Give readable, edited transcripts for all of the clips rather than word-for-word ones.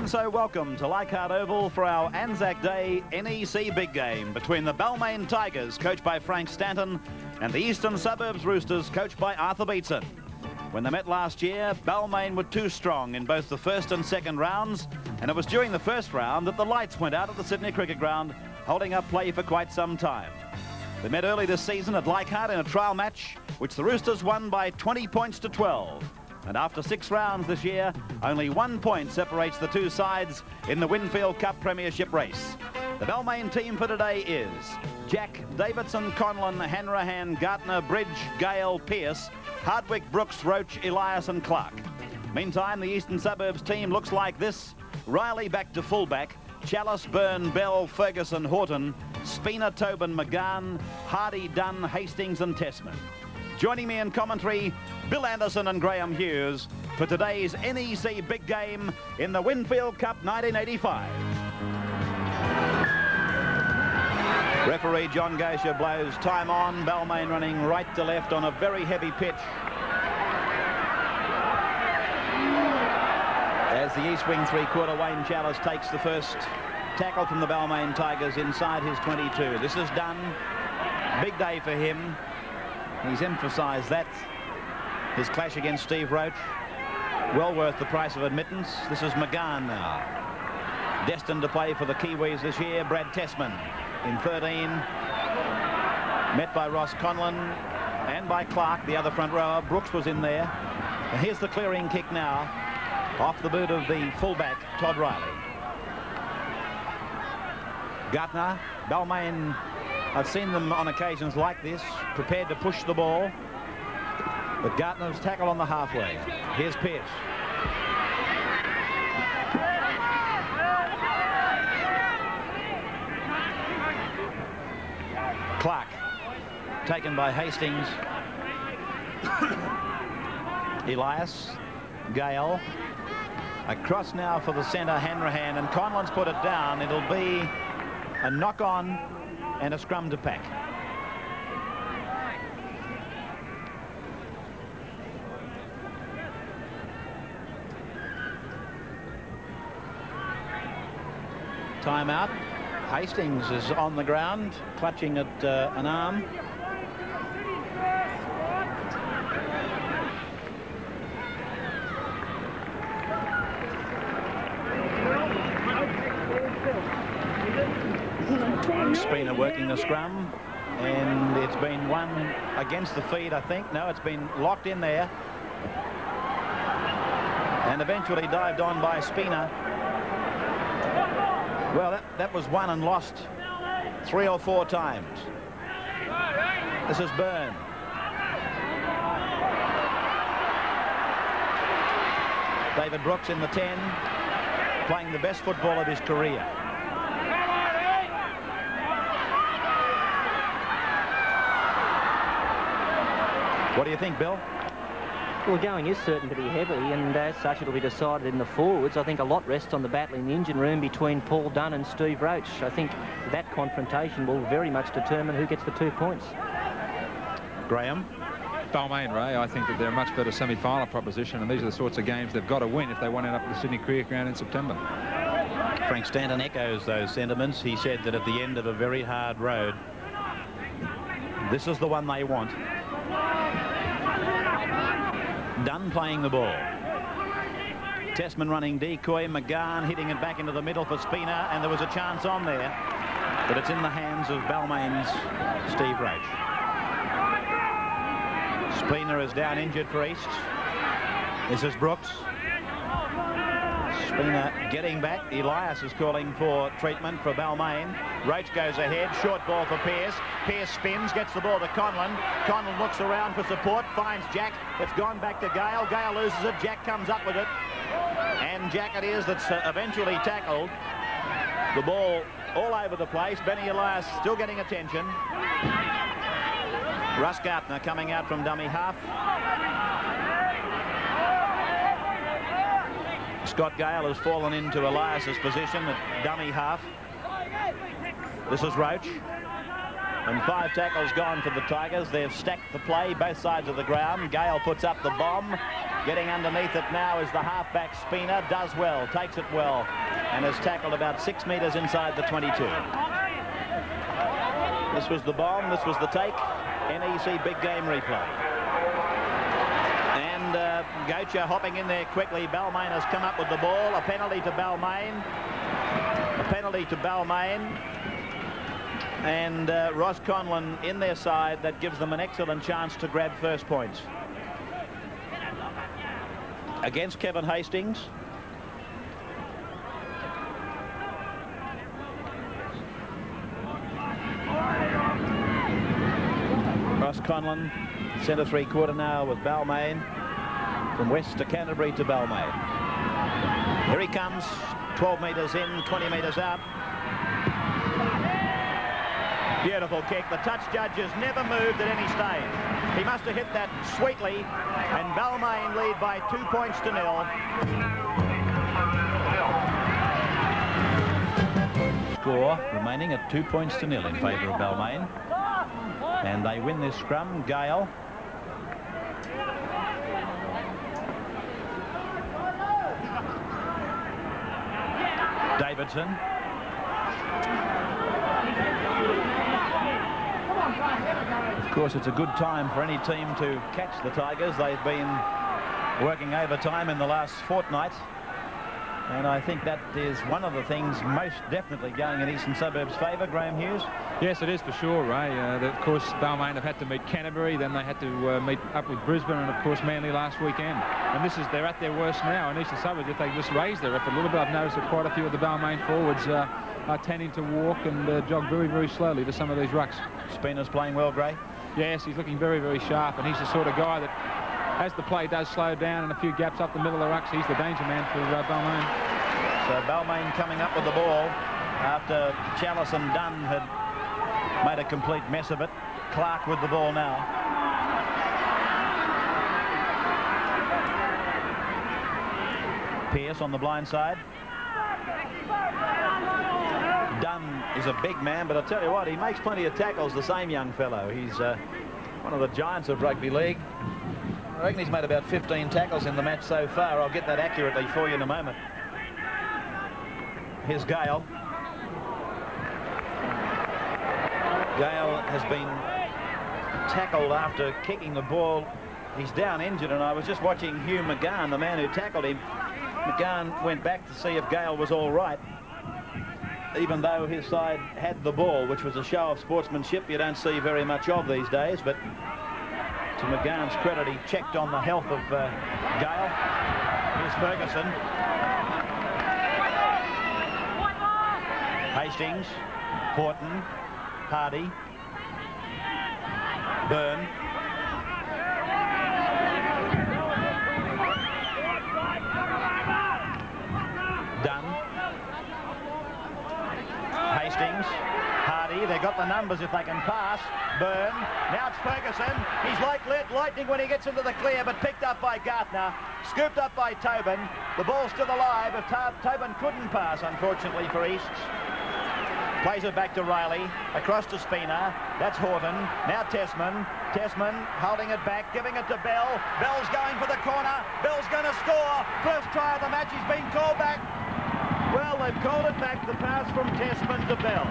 And so welcome to Leichhardt Oval for our Anzac Day NEC Big Game between the Balmain Tigers, coached by Frank Stanton, and the Eastern Suburbs Roosters, coached by Arthur Beetson. When they met last year, Balmain were too strong in both the first and second rounds, and it was during the first round that the lights went out at the Sydney Cricket Ground, holding up play for quite some time. They met early this season at Leichhardt in a trial match, which the Roosters won by 20 points to 12. And after 6 rounds this year, only 1 point separates the two sides in the Winfield Cup premiership race. The Balmain team for today is Jack, Davidson, Conlon, Hanrahan, Gartner, Bridge, Gale, Pearce, Hardwick, Brooks, Roach, Elias and Clark. Meantime, the Eastern Suburbs team looks like this. Riley back to fullback, Chalice, Byrne, Bell, Ferguson, Horton, Spina, Tobin, McGann, Hardy, Dunn, Hastings and Tessman. Joining me in commentary, Bill Anderson and Graham Hughes for today's NEC Big Game in the Winfield Cup 1985. Referee John Gosher blows time on. Balmain running right to left on a very heavy pitch. As the East Wing three-quarter, Wayne Chalice takes the first tackle from the Balmain Tigers inside his 22. This is done. Big day for him. He's emphasised that. His clash against Steve Roach, well worth the price of admittance. This is McGann now. Destined to play for the Kiwis this year, Brad Tessman in 13. Met by Ross Conlon and by Clark, the other front rower. Brooks was in there. And here's the clearing kick now, off the boot of the fullback, Todd Riley. Gartner, Balmain, I've seen them on occasions like this, prepared to push the ball. But Gartner's tackle on the halfway. Here's Pearce. Clark, taken by Hastings. Elias, Gale. Across now for the centre, Hanrahan, and Conlon's put it down. It'll be a knock-on and a scrum to pack. Timeout. Hastings is on the ground, clutching at an arm. Spina working the scrum, and it's been won against the feet, I think. No, it's been locked in there and eventually dived on by Spina. Well, that was won and lost 3 or 4 times. This is Byrne. David Brooks in the 10, playing the best football of his career. What do you think, Bill? Well, going is certain to be heavy, and as such it'll be decided in the forwards. I think a lot rests on the battle in the engine room between Paul Dunn and Steve Roach. I think that confrontation will very much determine who gets the 2 points. Graham? Balmain, Ray, I think that they're a much better semi-final proposition, and these are the sorts of games they've got to win if they want to end up at the Sydney Cricket Ground in September. Frank Stanton echoes those sentiments. He said that at the end of a very hard road, this is the one they want. Dunn playing the ball. Tessman running decoy. McGann hitting it back into the middle for Spina, and there was a chance on there, but it's in the hands of Balmain's Steve Roach. Spina is down injured for East. This is Brooks. Spina getting back. Elias is calling for treatment for Balmain. Roach goes ahead. Short ball for Pearce. Pearce spins, gets the ball to Conlon. Conlon looks around for support, finds Jack. It's gone back to Gale. Gale loses it. Jack comes up with it. And Jack it is that's eventually tackled. The ball all over the place. Benny Elias still getting attention. Russ Gartner coming out from dummy half. Scott Gale has fallen into Elias's position at dummy half. This is Roach. And 5 tackles gone for the Tigers. They've stacked the play, both sides of the ground. Gale puts up the bomb. Getting underneath it now is the halfback Spina. Does well, takes it well, and has tackled about 6 metres inside the 22. This was the bomb, this was the take. NEC Big Game replay. And Gocher hopping in there quickly. Balmain has come up with the ball. A penalty to Balmain. A penalty to Balmain. And Ross Conlon in their side. That gives them an excellent chance to grab first points. Against Kevin Hastings. Ross Conlon, centre three-quarter now with Balmain. From west to Canterbury to Balmain. Here he comes, 12 metres in, 20 metres out. Beautiful kick. The touch judges never moved at any stage. He must have hit that sweetly, and Balmain lead by 2 points to 0. Score remaining at 2 points to 0 in favour of Balmain. And they win this scrum. Gale. Davidson. Of course, it's a good time for any team to catch the Tigers. They've been working overtime in the last fortnight. And I think that is one of the things most definitely going in Eastern Suburbs' favour, Graham Hughes. Yes, it is for sure, Ray. Of course, Balmain have had to meet Canterbury, then they had to meet up with Brisbane, and of course Manly last weekend. And they're at their worst now in Eastern Suburbs. If they just raise their effort a little bit, I've noticed that quite a few of the Balmain forwards are tending to walk and jog very, very slowly to some of these rucks. Spina's playing well, Gray. Yes, he's looking very, very sharp, and he's the sort of guy that, as the play does slow down and a few gaps up the middle of the rucks, he's the danger man for Balmain. So Balmain coming up with the ball after Chalice and Dunn had made a complete mess of it. Clark with the ball now. Pearce on the blind side. Dunn is a big man, but I'll tell you what, he makes plenty of tackles, the same young fellow. He's one of the giants of rugby league. I reckon he's made about 15 tackles in the match so far. I'll get that accurately for you in a moment. Here's Gale. Gale has been tackled after kicking the ball. He's down injured, and I was just watching Hugh McGann, the man who tackled him. McGann went back to see if Gale was all right, even though his side had the ball, which was a show of sportsmanship you don't see very much of these days. But to McGann's credit, he checked on the health of Gale. Here's Ferguson. Hastings, Horton, Hardy, Byrne. Dunn. Hastings, Hardy. They've got the numbers if they can pass. Byrne. Now it's Ferguson. He's like lightning when he gets into the clear, but picked up by Gartner. Scooped up by Tobin. The ball's still alive. If Tobin couldn't pass, unfortunately for Easts. Plays it back to Riley, across to Spina. That's Horton. Now Tessman. Tessman holding it back, giving it to Bell. Bell's going for the corner. Bell's going to score. First try of the match. He's been called back. Well, they've called it back. The pass from Tessman to Bell.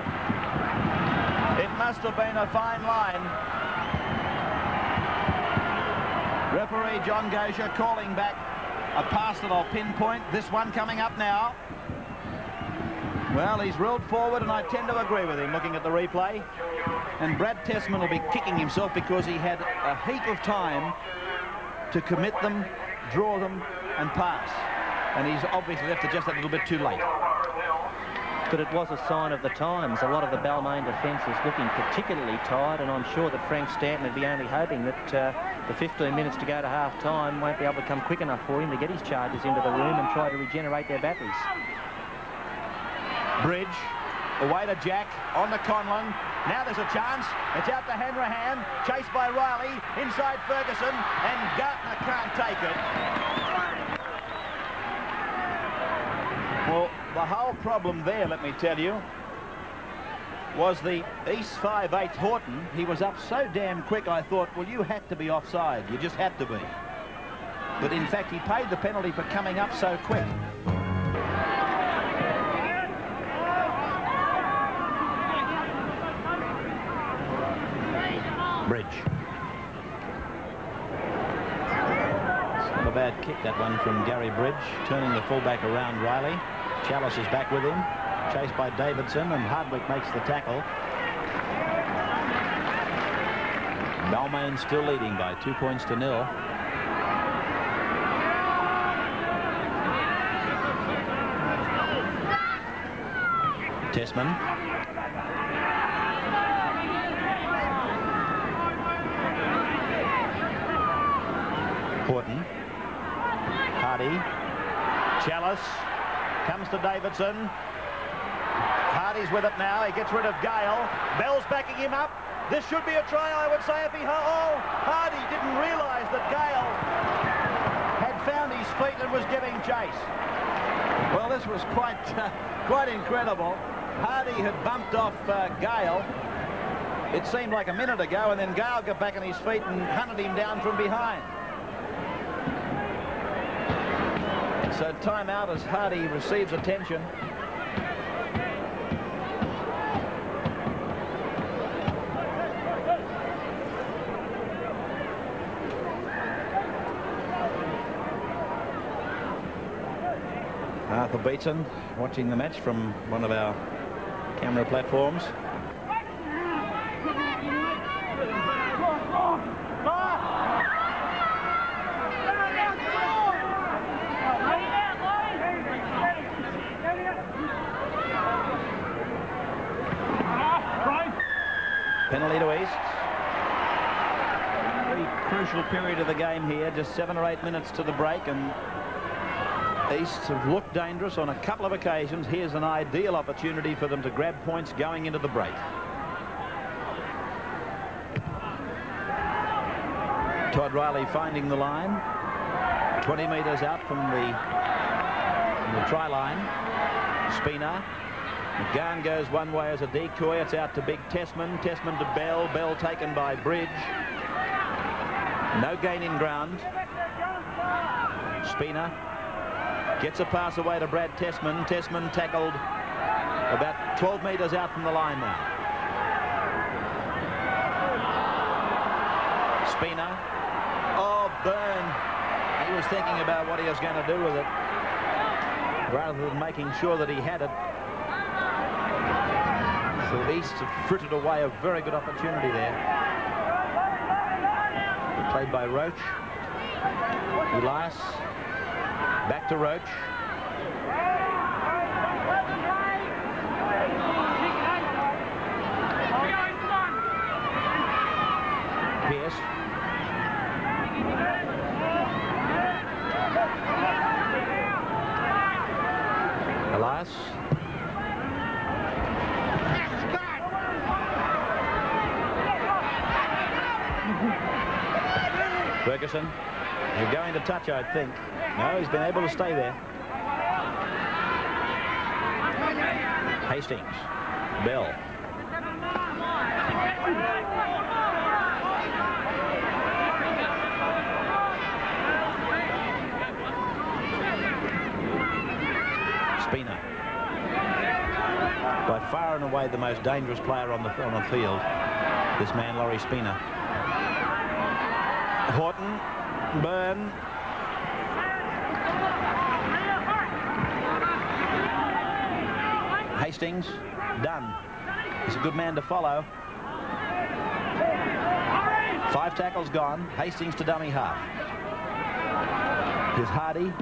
It must have been a fine line. Referee John Gocher calling back a pass that I'll pinpoint. This one coming up now. Well, he's rolled forward, and I tend to agree with him looking at the replay. And Brad Tessman will be kicking himself because he had a heap of time to commit them, draw them, and pass. And he's obviously left it just a little bit too late. But it was a sign of the times. A lot of the Balmain defence is looking particularly tired, and I'm sure that Frank Stanton would be only hoping that the 15 minutes to go to half-time won't be able to come quick enough for him to get his charges into the room and try to regenerate their batteries. Bridge, away to Jack, on to Conlon. Now there's a chance. It's out to Hanrahan, chased by Riley, inside Ferguson, and Gartner can't take it. Well, the whole problem there, let me tell you, was the East 5'8" Horton. He was up so damn quick, I thought, well, you had to be offside. You just had to be. but in fact he paid the penalty for coming up so quick. Bridge. It's not a bad kick, that one from Gary Bridge, turning the fullback around Riley. Chalice is back with him, chased by Davidson, and Hardwick makes the tackle. Balmain still leading by 2 points to 0. Tessman. Horton. Hardy. Chalice. Comes to Davidson. Hardy's with it now. He gets rid of Gale. Bell's backing him up. This should be a try, I would say, if he... Oh, Hardy didn't realise that Gale had found his feet and was giving chase. Well, this was quite incredible. Hardy had bumped off Gale. It seemed like a minute ago, and then Gale got back on his feet and hunted him down from behind. So timeout as Hardy receives attention. Arthur Beetson watching the match from one of our camera platforms. Penalty to East. Very crucial period of the game here, just 7 or 8 minutes to the break, and East have looked dangerous on a couple of occasions. Here's an ideal opportunity for them to grab points going into the break. Todd Riley finding the line, 20 metres out from the try line. Spina. McGowan goes one way as a decoy. It's out to Big Tessman. Tessman to Bell. Bell taken by Bridge. No gain in ground. Spina gets a pass away to Brad Tessman. Tessman tackled about 12 metres out from the line now. Spina. Oh, Byrne. He was thinking about what he was going to do with it rather than making sure that he had it. So East have frittered away a very good opportunity there. Played by Roach. Elias. Back to Roach. Pierce. Elias. Ferguson. You're going to touch, I think. No, he's been able to stay there. Hastings. Bell. Spina. By far and away the most dangerous player on the field, this man, Laurie Spina. Horton. Byrne. Hastings. Dunn. He's a good man to follow. 5 tackles gone. Hastings to dummy half. Here's Hardy.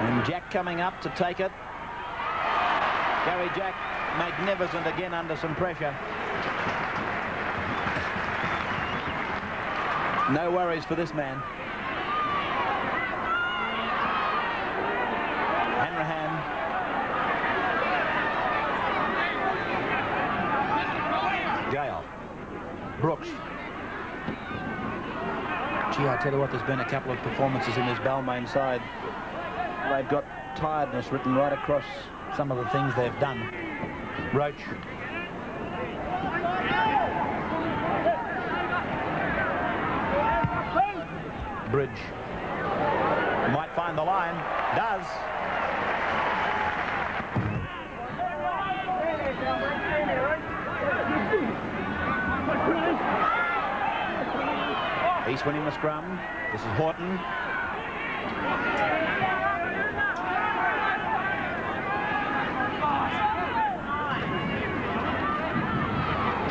And Jack coming up to take it. Gary Jack, magnificent again under some pressure. No worries for this man. Hanrahan. Gale. Brooks. Gee, I tell you what, there's been a couple of performances in this Balmain side. They've got tiredness written right across some of the things they've done. Roach. Bridge might find the line. Does. East winning the scrum. This is Horton.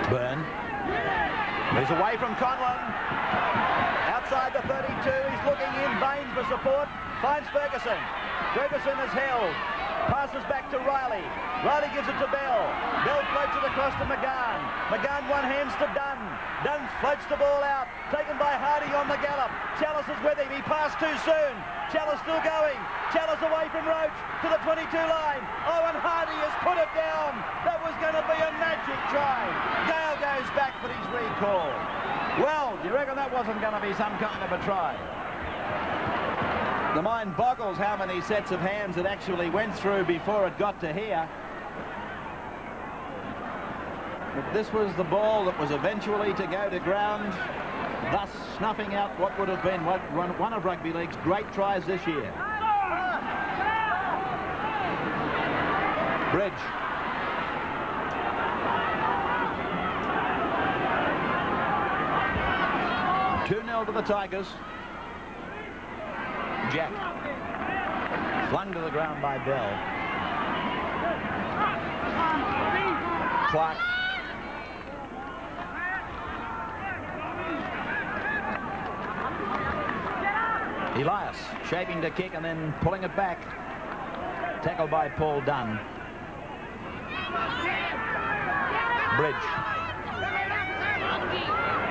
Byrne. He's away from Conlon. Outside the 32. He's looking in vain for support. Finds Ferguson. Ferguson is held. Passes back to Riley. Riley gives it to Bell. Bell floats it across to McGann. McGann one-hands to Dunn. Dunn floats the ball out. Taken by Hardy on the gallop. Chalice is with him. He passed too soon. Chalice still going. Chalice away from Roach to the 22 line. Oh, and Hardy has put it down. That was going to be a magic try. Gale goes back, but he's recalled. Well, do you reckon that wasn't going to be some kind of a try? The mind boggles how many sets of hands it actually went through before it got to here. But this was the ball that was eventually to go to ground, thus snuffing out what would have been one of Rugby League's great tries this year. Bridge. Two-0 to the Tigers. Jack. Flung to the ground by Bell. Clark. Elias shaping to kick and then pulling it back. Tackled by Paul Dunn. Bridge.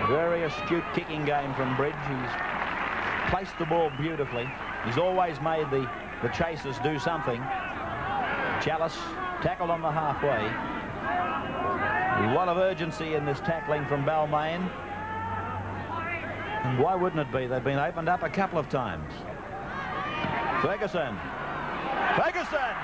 Very astute kicking game from Bridge. He's placed the ball beautifully. He's always made the chasers do something. Chalice tackled on the halfway. A lot of urgency in this tackling from Balmain. And why wouldn't it be? They've been opened up a couple of times. Ferguson. Ferguson!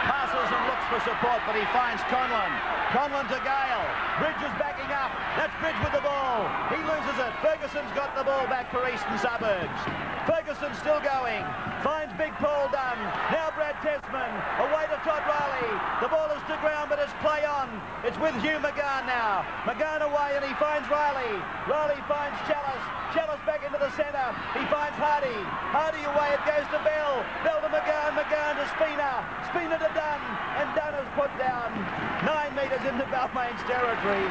Passes and looks for support, but he finds Conlon. Conlon to Gale. Bridge is backing up. That's Bridge with the ball. He loses it. Ferguson's got the ball back for Eastern Suburbs. Ferguson still going. Finds big Paul Dunn. Now Brad Tesman. Away to Todd Riley. The ball is to ground, but it's play on. It's with Hugh McGann now. McGann away and he finds Riley. Riley finds Chalice. Chalice back into the centre. He finds Hardy. Hardy away. It goes to Bell. Bell to McGann. McGann to Spina. Spina to Dunn. And Dunn is put down 9 metres into Balmain's territory.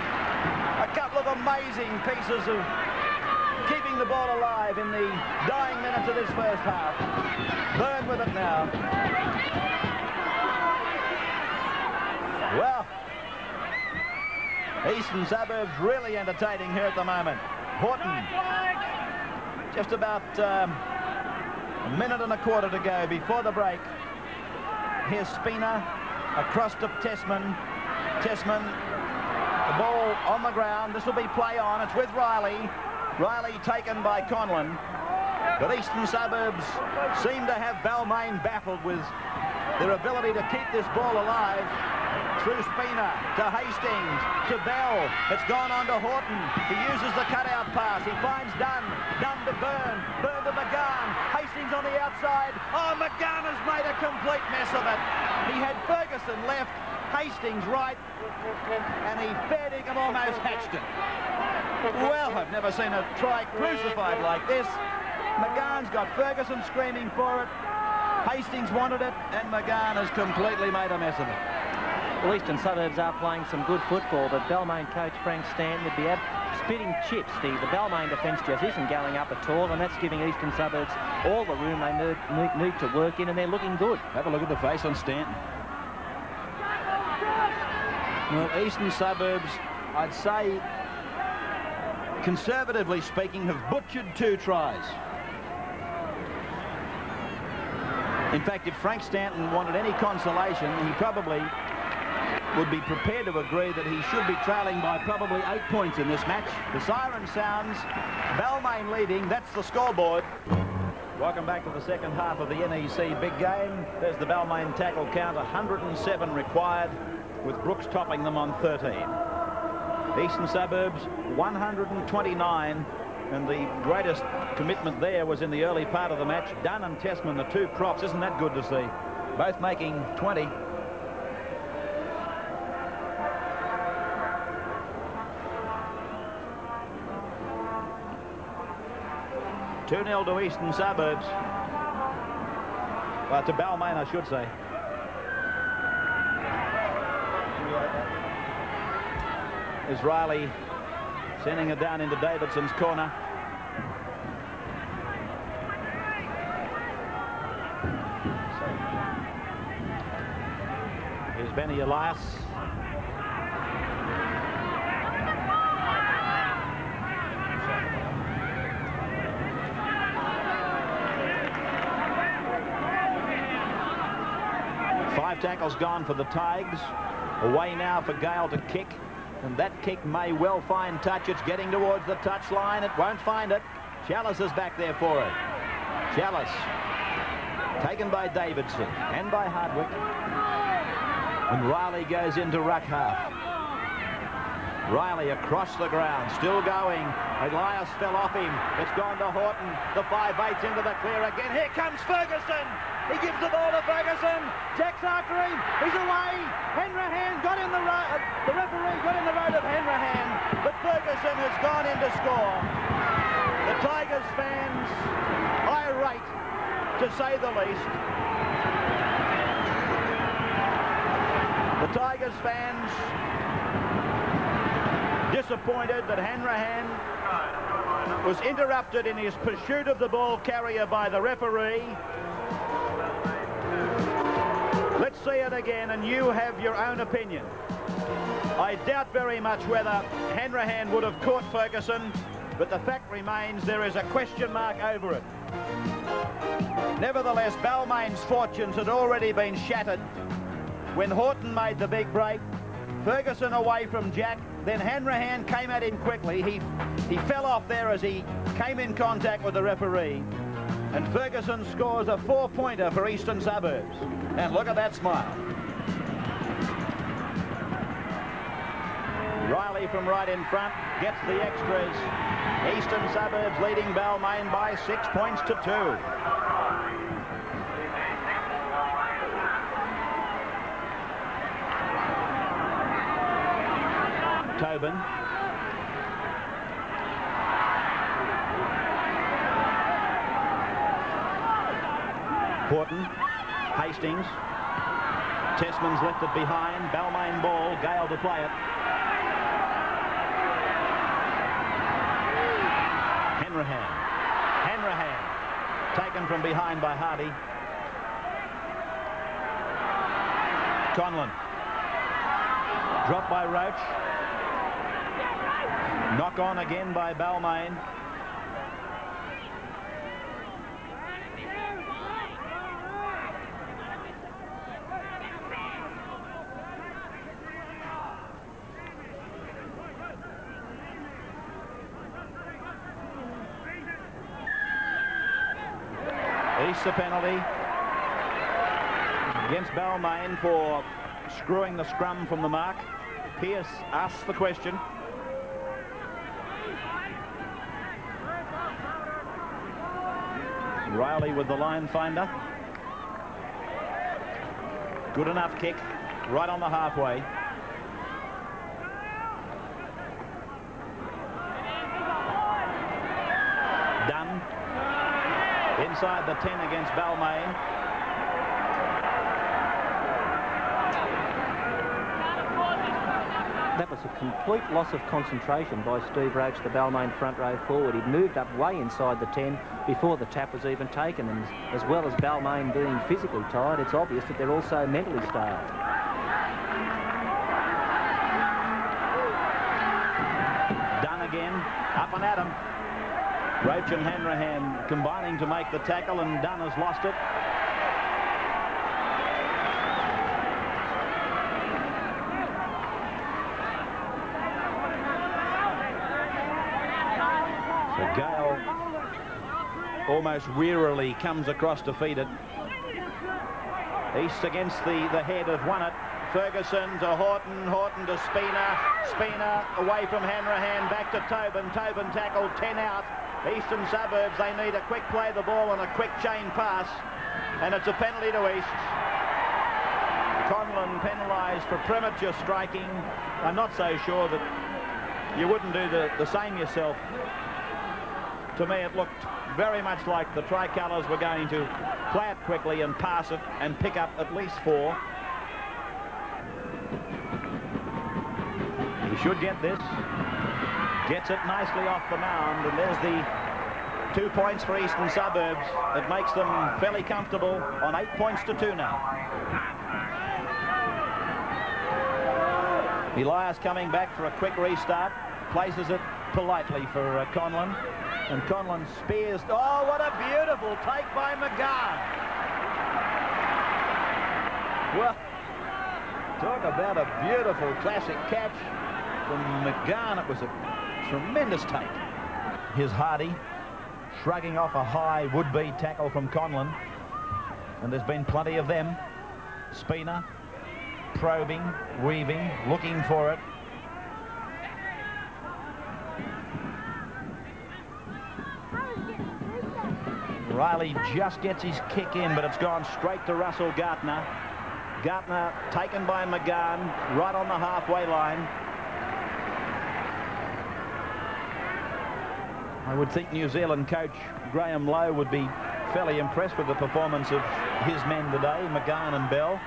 A couple of amazing pieces of keeping the ball alive in the dying minutes of this first half. Byrne with it now. Well, Eastern Suburbs really entertaining here at the moment. Horton. Just about a minute and a quarter to go before the break. Here's Spina across to Tesman. Tesman, the ball on the ground. This will be play on. It's with Riley. Riley taken by Conlon. But Eastern Suburbs seem to have Balmain baffled with their ability to keep this ball alive. Through Spina to Hastings to Bell. It's gone on to Horton. He uses the cutout pass. He finds Dunn. Dunn to Byrne. Byrne to McGann. Hastings on the outside. Oh, McGann has made a complete mess of it. He had Ferguson left, Hastings right, and he fair dinkum almost hatched it. Well, I've never seen a try crucified like this. McGann's got Ferguson screaming for it. Hastings wanted it, and McGann has completely made a mess of it. Well, Eastern Suburbs are playing some good football, but Balmain coach Frank Stanton would be spitting chips. The Balmain defence just isn't going up at all, and that's giving Eastern Suburbs all the room they need to work in, and they're looking good. Have a look at the face on Stanton. Well, Eastern Suburbs, I'd say, conservatively speaking, have butchered 2 tries. In fact, if Frank Stanton wanted any consolation, he probably would be prepared to agree that he should be trailing by probably 8 points in this match. The siren sounds, Balmain leading, that's the scoreboard. Welcome back to the second half of the NEC Big Game. There's the Balmain tackle count, 107 required, with Brooks topping them on 13. Eastern Suburbs, 129, And the greatest commitment there was in the early part of the match. Dunn and Tessman, the two props. Isn't that good to see? Both making 20. (2-0) to Eastern Suburbs. Well, to Balmain, I should say. Is Riley sending it down into Davidson's corner. Here's Benny Elias. Five tackles gone for the Tigers. Away now for Gale to kick. And that kick may well find touch. It's getting towards the touchline. It won't find it. Chalice is back there for it. Chalice taken by Davidson and by Hardwick. And Riley goes into ruck half. Riley across the ground, still going. Elias fell off him. It's gone to Horton. The 5/8's into the clear again. Here comes Ferguson. He gives the ball to Ferguson. Jack's after him. He's away. Hanrahan got in the road. The referee got in the road of Hanrahan, but Ferguson has gone in to score. The Tigers fans irate, to say the least. The Tigers fans disappointed that Hanrahan was interrupted in his pursuit of the ball carrier by the referee. Let's see it again and you have your own opinion. I doubt very much whether Hanrahan would have caught Ferguson, but the fact remains there is a question mark over it. Nevertheless, Balmain's fortunes had already been shattered when Horton made the big break. Ferguson away from Jack, then Hanrahan came at him quickly. He fell off there as he came in contact with the referee. And Ferguson scores a 4-pointer for Eastern Suburbs. And look at that smile. Riley from right in front gets the extras. Eastern Suburbs leading Balmain by 6 points to 2. Tobin. Horton, Hastings, Tessman's left it behind, Balmain ball, Gale to play it. Hanrahan, taken from behind by Hardy. Conlon, dropped by Roach. Knock on again by Balmain. East the penalty against Balmain for screwing the scrum from the mark. Pearce asks the question. Riley with the line finder. Good enough kick right on the halfway. Dunn inside the 10 against Balmain. That was a complete loss of concentration by Steve Roach, the Balmain front row forward. He'd moved up way inside the 10 before the tap was even taken, and as well as Balmain being physically tired, it's obvious that they're also mentally starved. Dunn again, up and at him. Roach and Hanrahan combining to make the tackle, and Dunn has lost it. So Gale almost wearily comes across to feed it. East against the head have won it. Ferguson to Horton, Horton to Spina, Spina away from Hanrahan, back to Tobin, Tobin tackled, 10 out. Eastern Suburbs, they need a quick play the ball and a quick chain pass, and it's a penalty to East. Conlon penalised for premature striking. I'm not so sure that you wouldn't do the same yourself. To me, it looked very much like the Tricolours were going to play it quickly and pass it and pick up at least 4. He should get this. Gets it nicely off the mound, and there's the 2 points for Eastern Suburbs. It makes them fairly comfortable on 8 points to 2 now. Elias coming back for a quick restart, places it politely for Conlon, and Conlon spears. Oh, what a beautiful take by McGann. Well, talk about a beautiful classic catch from McGann. It was a tremendous take. Here's Hardy shrugging off a high would-be tackle from Conlon, and there's been plenty of them. Spina probing, weaving, looking for it. Riley just gets his kick in, but it's gone straight to Russell Gartner. Gartner taken by McGann right on the halfway line. I would think New Zealand coach Graham Lowe would be fairly impressed with the performance of his men today, McGann and Bell.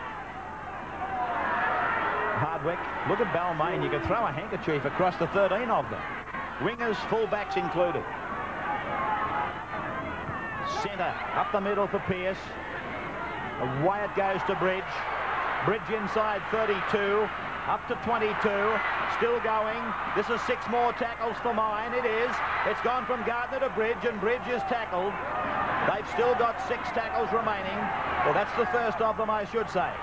Hardwick, look at Balmain. You could throw a handkerchief across the 13 of them. Wingers, fullbacks included. Centre, up the middle for Pearce. Away it goes to Bridge. Bridge inside 32, up to 22, still going. This is 6 more tackles for mine. It is. It's gone from Gardner to Bridge, and Bridge is tackled. They've still got 6 tackles remaining. Well, that's the first of them, I should say.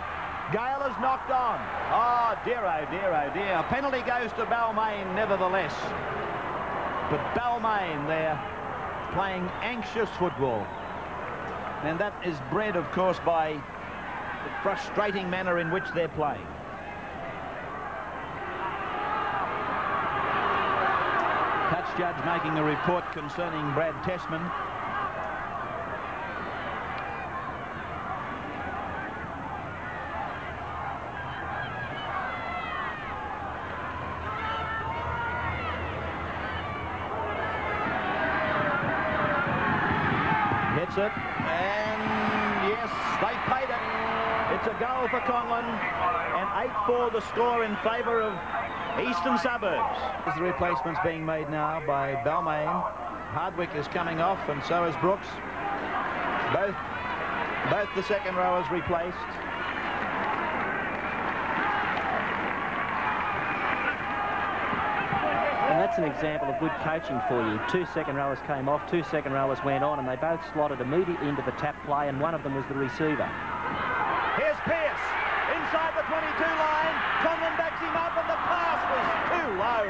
Gale is knocked on. Oh, dear, oh, dear, oh, dear. A penalty goes to Balmain, nevertheless. But Balmain there playing anxious football. And that is bred, of course, by the frustrating manner in which they're playing. Touch judge making a report concerning Brad Tessman. It, and yes, they paid it. It's a goal for Conlon, and 8-4 the score in favour of Eastern Suburbs. The replacement's being made now by Balmain. Hardwick is coming off, and so is Brooks. Both the second rowers replaced. And that's an example of good coaching for you. 2 second rowers came off, 2 second rowers went on, and they both slotted immediately into the tap play, and one of them was the receiver. Here's Pearce inside the 22 line. Conlon backs him up, and the pass was too low.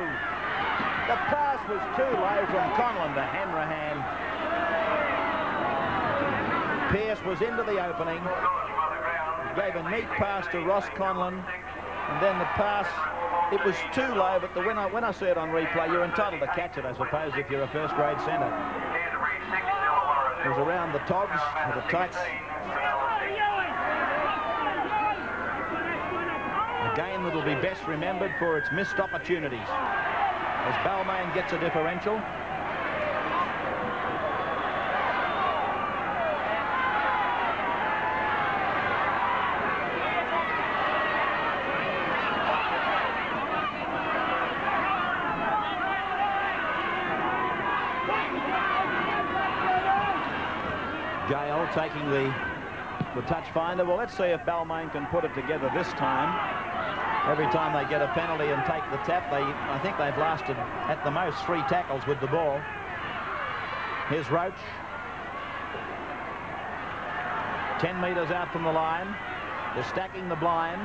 The pass was too low from Conlon to Hanrahan. Pearce was into the opening, gave a neat pass to Ross Conlon, and then the pass, it was too low, but when I see it on replay, you're entitled to catch it, I suppose, if you're a first-grade centre. It was around the togs, or the tights. A game that will be best remembered for its missed opportunities, as Balmain gets a differential. Gale taking the touch finder. Well, let's see if Balmain can put it together this time. Every time they get a penalty and take the tap, I think they've lasted at the most 3 tackles with the ball. Here's Roach. 10 metres out from the line. They're stacking the blind.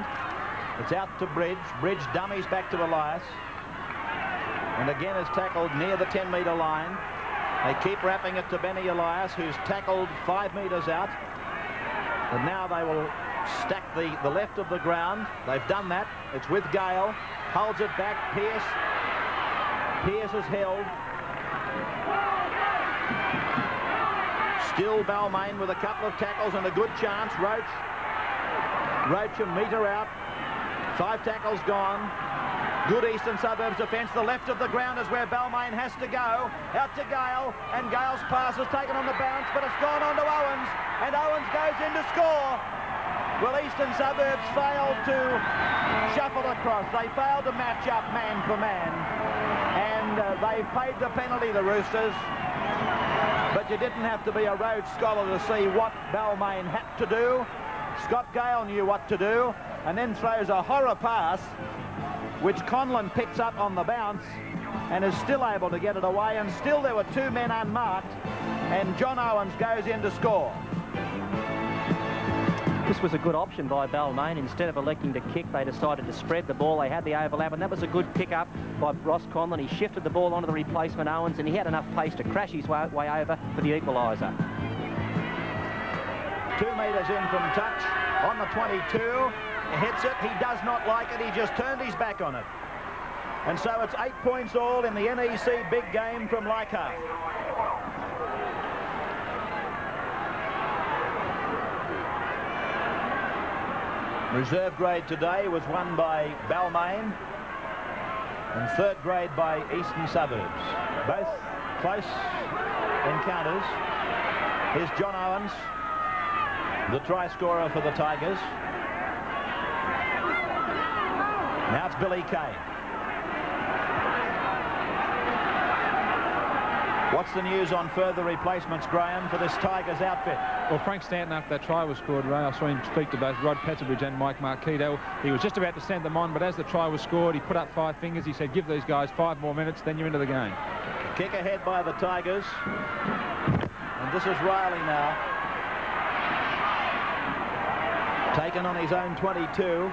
It's out to Bridge. Bridge dummies back to Elias. And again is tackled near the 10-metre line. They keep wrapping it to Benny Elias, who's tackled 5 metres out. And now they will stack the left of the ground. They've done that. It's with Gale. Holds it back. Pearce. Pearce is held. Still Balmain with a couple of tackles and a good chance. Roach a metre out. 5 tackles gone. Good Eastern Suburbs defence. The left of the ground is where Balmain has to go. Out to Gale, and Gale's pass is taken on the bounce, but it's gone on to Owens, and Owens goes in to score. Well, Eastern Suburbs failed to shuffle across. They failed to match up man for man, and they paid the penalty, the Roosters. But you didn't have to be a Rhodes scholar to see what Balmain had to do. Scott Gale knew what to do, and then throws a horror pass, which Conlon picks up on the bounce and is still able to get it away, and still there were 2 men unmarked, and John Owens goes in to score. This was a good option by Balmain. Instead of electing to kick, they decided to spread the ball. They had the overlap, and that was a good pick-up by Ross Conlon. He shifted the ball onto the replacement Owens, and he had enough pace to crash his way over for the equaliser. 2 metres in from touch on the 22. He hits it. He does not like it. He just turned his back on it. And so it's 8 points all in the NEC Big Game from Leichhardt. Reserve grade today was won by Balmain, and 3rd grade by Eastern Suburbs. Both close encounters. Here's John Owens, the try scorer for the Tigers. Now it's Billy Kay. What's the news on further replacements, Graham, for this Tigers outfit? Well, Frank Stanton, after that try was scored, Ray, I saw him speak to both Rod Petterbridge and Mike Marquito. He was just about to send them on, but as the try was scored, he put up 5 fingers. He said, give these guys 5 more minutes, then you're into the game. Kick ahead by the Tigers. And this is Riley now. Taken on his own 22.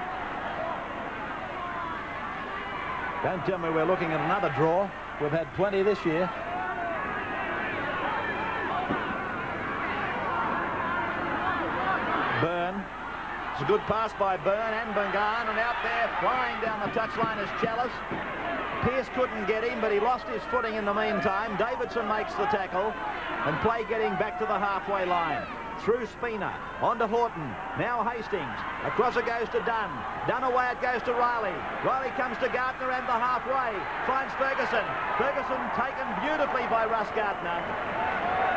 Don't tell me we're looking at another draw. We've had plenty this year. Byrne. It's a good pass by Byrne and Bangan, and out there flying down the touchline is Chalice. Pearce couldn't get him, but he lost his footing in the meantime. Davidson makes the tackle, and play getting back to the halfway line. Through Spina, on to Horton, now Hastings, across it goes to Dunn, Dunn away it goes to Riley, Riley comes to Gartner and the halfway, finds Ferguson, Ferguson taken beautifully by Russ Gartner.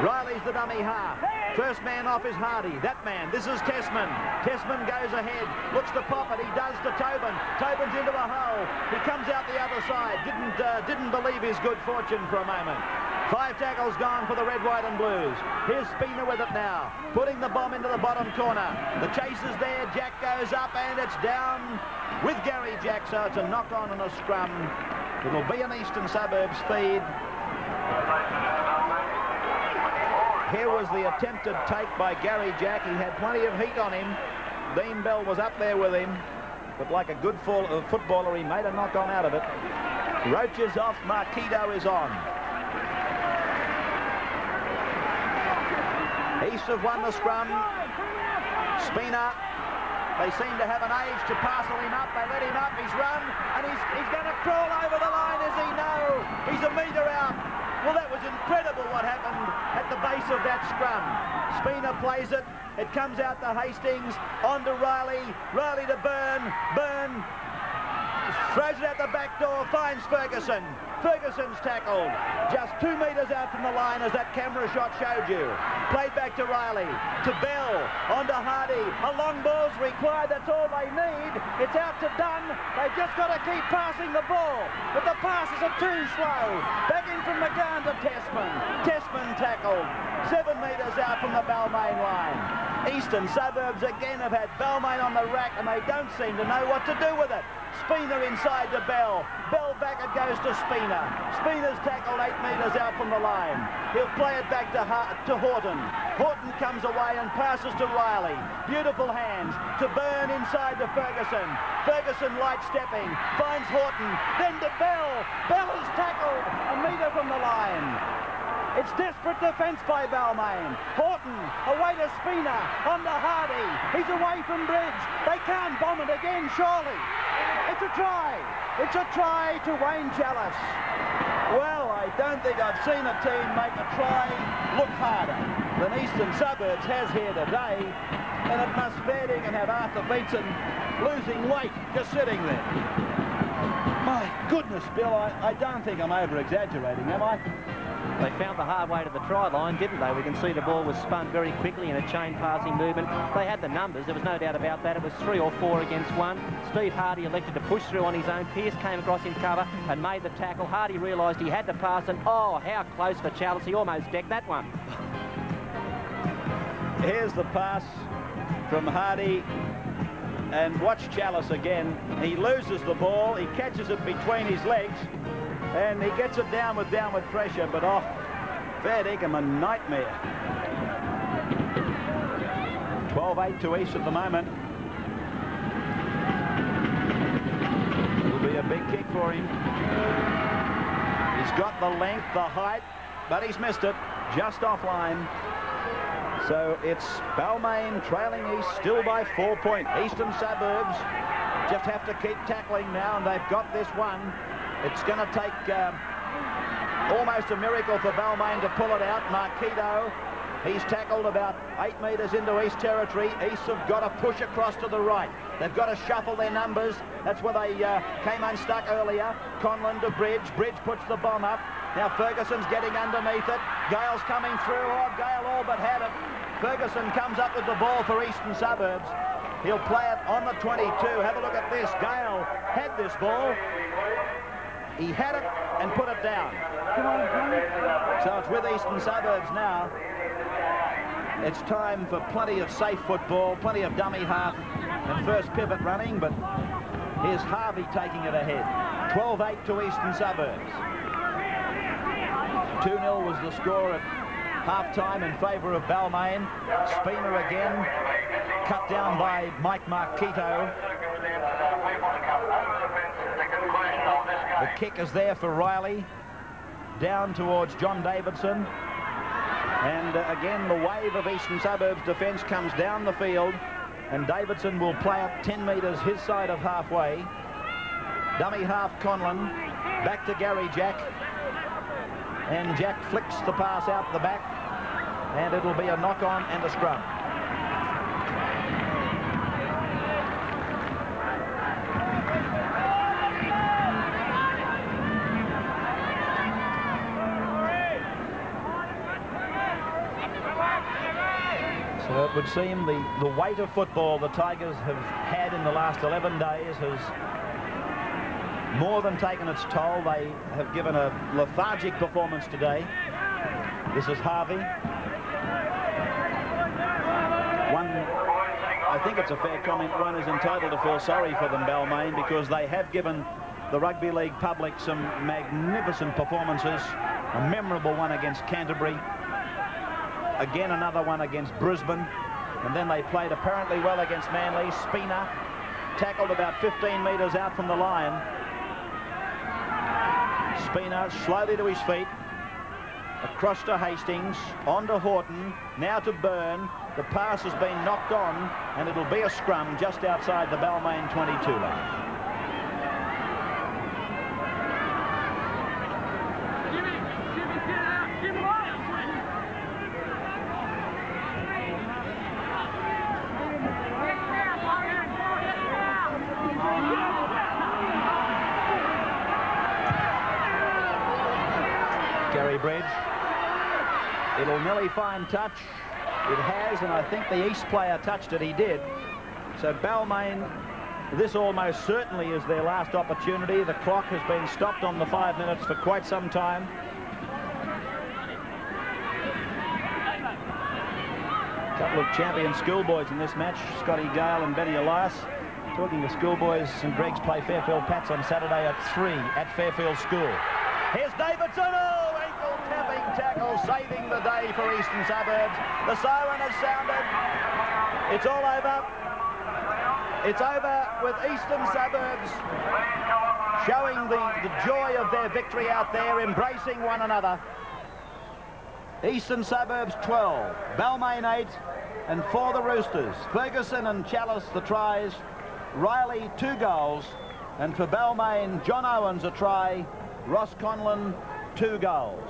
Riley's the dummy half, first man off is Hardy, that man, this is Tessman, Tessman goes ahead, looks to pop it, he does to Tobin, Tobin's into a hole, he comes out the other side, didn't believe his good fortune for a moment. 5 tackles gone for the red, white and blues. Here's Spina with it now, putting the bomb into the bottom corner. The chase is there, Jack goes up and it's down with Gary Jack, so it's a knock-on and a scrum. It'll be an Eastern Suburbs feed. Here was the attempted take by Gary Jack. He had plenty of heat on him. Dean Bell was up there with him, but like a good footballer, he made a knock-on out of it. Roach is off, Marquito is on. East have won the scrum. Spina, they seem to have an age to parcel him up. They let him up, he's run, and he's going to crawl over the line, is he? No, he's a metre out. Well, that was incredible what happened at the base of that scrum. Spina plays it, it comes out to Hastings, on to Riley, Riley to Byrne, Byrne throws it out the back door, finds Ferguson. Ferguson's tackled just 2 metres out from the line, as that camera shot showed you. Played back to Riley, to Bell, on to Hardy. A long ball's required, that's all they need. It's out to Dunn. They've just got to keep passing the ball, but the passes are too slow. Back in from McGann to Tessman. Tessman tackled 7 metres out from the Balmain line. Eastern Suburbs again have had Balmain on the rack, and they don't seem to know what to do with it. Spina inside to Bell. Bell back, it goes to Spina. Spina's tackled 8 metres out from the line. He'll play it back to Horton. Horton comes away and passes to Riley. Beautiful hands to Byrne inside to Ferguson. Ferguson light stepping, finds Horton, then to Bell. Bell is tackled a metre from the line. It's desperate defence by Balmain. Horton away to Spina on to Hardy. He's away from Bridge. They can't bomb it again, surely. It's a try. It's a try to Wayne Chalice. Well, I don't think I've seen a team make a try look harder than Eastern Suburbs has here today. And it must fair dinkum have Arthur Beetson losing weight just sitting there. My goodness, Bill, I don't think I'm over-exaggerating, am I? They found the hard way to the try line, didn't they? We can see the ball was spun very quickly in a chain passing movement. They had the numbers, there was no doubt about that. It was 3 or 4 against 1. Steve Hardy elected to push through on his own. Pearce came across in cover and made the tackle. Hardy realised he had to pass, and oh, how close for Chalice. He almost decked that one. Here's the pass from Hardy. And watch Chalice again. He loses the ball. He catches it between his legs. And he gets it down with downward pressure, but off. Fair dinkum, a nightmare. 12-8 to East at the moment. It'll be a big kick for him. He's got the length, the height, but he's missed it. Just offline. So it's Balmain trailing East still by 4 points. Eastern Suburbs just have to keep tackling now, and they've got this one. It's going to take almost a miracle for Balmain to pull it out. Marquito, he's tackled about 8 metres into East territory. East have got to push across to the right. They've got to shuffle their numbers. That's where they came unstuck earlier. Conlon to Bridge. Bridge puts the bomb up. Now Ferguson's getting underneath it. Gale's coming through. Oh, Gale all but had it. Ferguson comes up with the ball for Eastern Suburbs. He'll play it on the 22. Have a look at this. Gale had this ball. He had it and put it down. So it's with Eastern Suburbs now. It's time for plenty of safe football, plenty of dummy half and first pivot running, but here's Harvey taking it ahead. 12-8 to Eastern Suburbs. 2-0 was the score at half-time in favour of Balmain. Spina again, cut down by Mike Marquito. The kick is there for Riley, down towards John Davidson. And again, the wave of Eastern Suburbs defence comes down the field, and Davidson will play up 10 metres his side of halfway. Dummy half Conlon, back to Gary Jack. And Jack flicks the pass out the back, and it'll be a knock-on and a scrum. So it would seem the weight of football the Tigers have had in the last 11 days has more than taken its toll. They have given a lethargic performance today. This is Harvey. I think it's a fair comment. One is entitled to feel sorry for them, Balmain, because they have given the Rugby League public some magnificent performances. A memorable one against Canterbury. Again, another one against Brisbane. And then they played apparently well against Manly. Spina tackled about 15 metres out from the line. Spina slowly to his feet. Across to Hastings, on to Horton, now to Byrne. The pass has been knocked on, and it'll be a scrum just outside the Balmain 22 line. Gary Bridge. It'll nearly find touch. It has, and I think the East player touched it. He did. So Balmain, this almost certainly is their last opportunity. The clock has been stopped on the 5 minutes for quite some time. A couple of champion schoolboys in this match, Scotty Gale and Benny Elias. Talking to schoolboys, St Greg's play Fairfield Pats on Saturday at 3 at Fairfield School. Here's Davidson. Oh, ankle tapping tackle, saving the day for Eastern Suburbs. The siren has sounded. It's all over. It's over with Eastern Suburbs showing the joy of their victory out there, embracing one another. Eastern Suburbs 12, Balmain 8. And for the Roosters, Ferguson and Chalice the tries, Riley 2 goals, and for Balmain, John Owens a try, Ross Conlon 2 goals.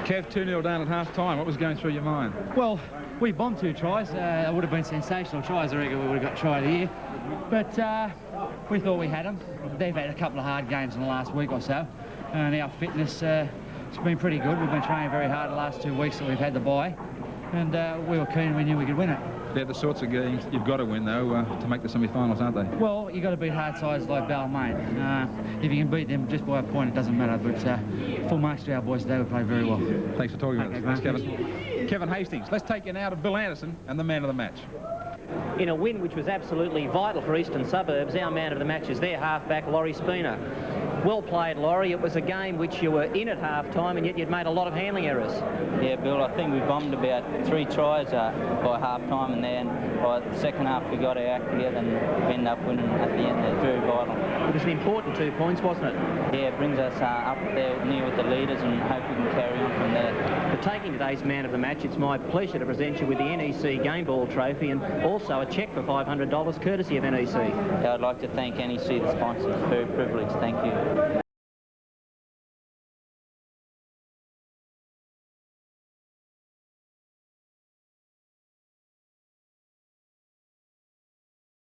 Kev, 2-0 down at half-time. What was going through your mind? Well, we bombed 2 tries. It would have been sensational tries. I reckon we would have got tried here. But we thought we had them. They've had a couple of hard games in the last week or so. And our fitness it's been pretty good. We've been training very hard the last 2 weeks that we've had the bye. And we were keen. We knew we could win it. They're the sorts of games you've got to win, though, to make the semi-finals, aren't they? Well, you've got to beat hard sides like Balmain. If you can beat them just by a point, it doesn't matter. But full marks to our boys today. We played very well. Thanks for talking with us. Thanks, Kevin. Kevin Hastings, let's take you now to Bill Anderson and the man of the match. In a win which was absolutely vital for Eastern Suburbs, our man of the match is their halfback, Laurie Spina. Well played, Laurie. It was a game which you were in at half-time, and yet you'd made a lot of handling errors. Yeah, Bill, I think we bombed about 3 tries by half-time, and then by the second half we got our act together and we ended up winning at the end. It's very vital. It was an important 2 points, wasn't it? Yeah, it brings us up there near with the leaders and hope we can carry on from there. For taking today's man of the match, it's my pleasure to present you with the NEC Game Ball Trophy and also a cheque for $500 courtesy of NEC. Yeah, I'd like to thank NEC, the sponsors. Very privileged. Thank you.